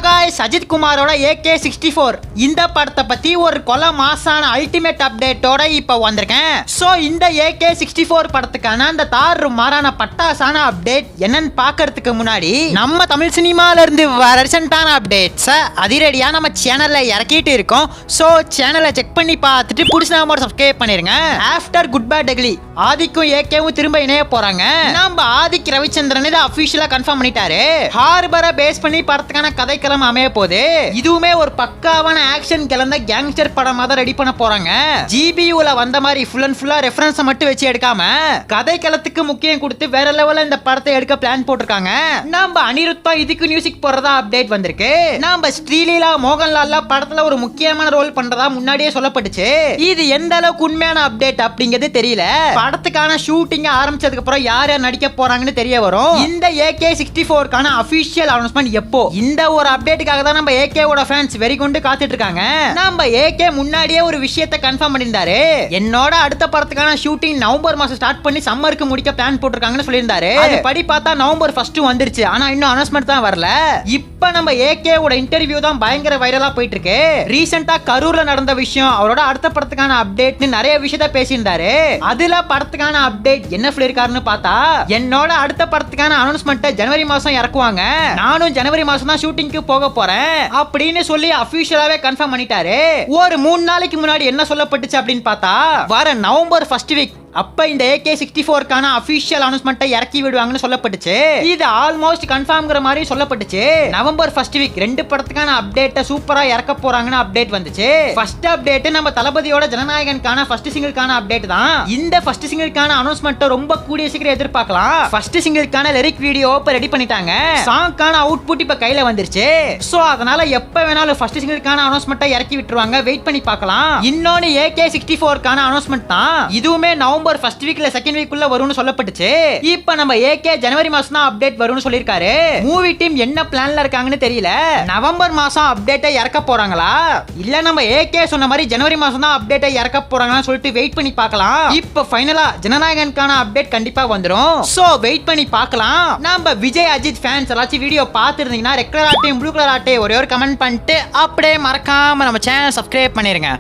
guys, Ajith குமாரோட AK-64 இந்த படத்தை பத்தி ஒரு கொலை மாசான அல்டிமேட் அப்டேட்டோட இப்ப வந்திருக்கேன். சோ இந்த AK-64 படத்துக்கான அந்த தாறு மாறான பட்டாசான அப்டேட் என்னன்னு பாக்கிறதுக்கு முன்னாடி நம்ம தமிழ் சினிமால இருந்து ரீசெண்டான அப்டேட்ஸ் அதிரடியா நம்ம சேனல்ல இறக்கிட்டு இருக்கோம். சோ சேனலை செக் பண்ணி பார்த்துட்டு பிடிச்ச மாதிரி சப்ஸ்கிரைப் பண்ணிருங்க. ஆஃப்டர் குட் பை டெக்லி ஆதிக்கும் ஏகேவும் திரும்ப இணைய போறாங்க. நம்ம ஆதிக் ரவிச்சந்திரன் இதை அபிஷியலா கன்ஃபார்ம் பண்ணிட்டாரு. ஹார்பரை பேஸ் பண்ணி படத்துக்கான கதைக்களம் அமைய போகுது. இதுவுமே ஒரு பக்காவான ஆக்ஷன் கலந்த கேங்ஸ்டர் படமா தான் ரெடி பண்ண போறாங்க. ஜிபியூல வந்த மாதிரி ஃபுல் அண்ட் ஃபுல்லா ரெஃபரன்ஸ் மட்டும் வச்சு எடுக்காம கதைக்களத்துக்கு முக்கியம் கொடுத்து வேற லெவல்ல இந்த படத்தை எடுக்க பிளான் போட்டிருக்காங்க. நம்ம அனிருத்தா இதுக்கு மியூசிக் போறதா அப்டேட் வந்திருக்கு. நம்ம ஸ்ரீலீலா மோகன்லால் படத்துல ஒரு முக்கியமான ரோல் பண்றதா முன்னாடியே சொல்லப்பட்டுச்சு. இது எந்த அளவுக்கு உண்மையான அப்டேட் அப்படிங்கிறது தெரியல. படத்துக்கான ஷூட்டிங் ஆரம்பிச்சதுக்கு அப்புறம் யார் யார் நடிக்க போறாங்கன்னு தெரிய வரும். இந்த AK-64 அபிஷியல் அனௌன்ஸ்மெண்ட் எப்போ? இந்த ஒரு அப்டேட்டுக்காக தான் நம்ம AK-ஓட ஃபேன்ஸ் வெறி கொண்டு காத்துட்டு இருக்காங்க. நம்ம AK முன்னாடியே ஒரு விஷயத்தை கன்ஃபார்ம் பண்ணியிருந்தாரு. என்னோட அடுத்த படத்துக்கான ஷூட்டிங் நவம்பர் மாசம் ஸ்டார்ட் பண்ணி சம்மருக்கு முடிக்க பிளான் போட்டிருக்காங்கன்னு சொல்லியிருந்தாரு. அது படி பார்த்தா நவம்பர் 1 வந்துருச்சு. ஆனா இன்னும் அனௌன்ஸ்மெண்ட் தான் வரல. இப்ப நம்ம AK-ஓட இன்டர்வியூ தான் பயங்கர வைரலா போயிட்டு இருக்கு. ரீசெண்டா கரூர்ல நடந்த விஷயம், அவரோட அடுத்த படத்துக்கான அப்டேட்னு நிறைய விஷயத்த பேசியிருந்தாரு. அதுல படத்துக்கான அப்டேட் என்ன சொல்லிருக்காருன்னு பார்த்தா, என்னோட அடுத்த படத்துக்கான அனௌன்ஸ்மெண்ட் ஜனவரி மாசம் இறக்குவாங்க, நானும் ஜனவரி மாசம் தான் ஷூட்டிங்க்கு போக போறேன் அப்படின்னு சொல்லி அபிஷியலாவே கன்ஃபார்ம் பண்ணிட்டாரு. ஒரு 3 நாளைக்கு முன்னாடி என்ன சொல்லப்பட்டுச்சு அப்படின்னு பார்த்தா, வர நவம்பர் 1 வீக் அப்ப இந்த AK-64 அபிஷியல் அனௌன்ஸ்மெண்ட் இறக்கி விடுவாங்கன்னு சொல்லப்பட்டுச்சு. இது ஆல்மோஸ்ட் கன்ஃபார்ம்ங்கற மாதிரி சொல்லப்பட்டுச்சு. நவம்பர் 1 வீக் 2 படத்துக்கான அப்டேட் சூப்பரா இறக்க போறாங்கன்னு அப்டேட் வந்துச்சு. ஃபர்ஸ்ட் அப்டேட் நம்ம தளபதியோட ஜனநாயகனுக்கான ஃபர்ஸ்ட் சிங்கிள்கான அப்டேட் தான். இந்த ஃபர்ஸ்ட் சிங்கிள்கான அனௌன்ஸ்மெண்ட் ரொம்ப கூடிய சீக்கிரம் எதிர்பார்க்கலாம். ஃபர்ஸ்ட் சிங்கிள்கான லிரிக் வீடியோ இப்ப ரெடி பண்ணிட்டாங்க. சாங்கான அவுட்புட் இப்ப கையில வந்துருச்சு. சோ அதனால எப்ப வேணாலும் ஃபர்ஸ்ட் சிங்கிள்கான அனௌன்ஸ்மெண்ட் இறக்கி விட்டுருவாங்க. வெயிட் பண்ணி பார்க்கலாம். இன்னொன்னு AK-64 அனௌன்ஸ்மெண்ட் தான். இதுவுமே நவம்பர் 1 வீக்ல செகண்ட் வீக்குள்ள வரும்னு சொல்லப்பட்டுச்சு. இப்போ நம்ம AK ஜனவரி மாசம் தான் அப்டேட் வரும்னு சொல்லிருக்காரு. மூவி டீம் என்ன பிளான்ல இருக்காங்கன்னு தெரியல. நவம்பர் மாசம் அப்டேட்டை இறக்க போறாங்களா இல்ல நம்ம AK சொன்ன மாதிரி ஜனவரி மாசம் தான் அப்டேட்டை இறக்க போறாங்கன்னு சொல்லிட்டு வெயிட் பண்ணி பார்க்கலாம். இப்போ ஃபைனலா ஜனநாயகனுக்கான அப்டேட் கண்டிப்பா வந்துரும். சோ வெயிட் பண்ணி பார்க்கலாம். நம்ம விஜய் அஜித் ஃபேன்ஸ் எல்லாரும் வீடியோ பார்த்திருந்தீங்கன்னா ரெட் கலர் ஆட்டையும் ப்ளூ கலர் ஆட்டையும் ஒரே ஒரு கமெண்ட் பண்ணிட்டு அப்படியே மறக்காம நம்ம சேனல் சப்ஸ்கிரைப் பண்ணிருங்க.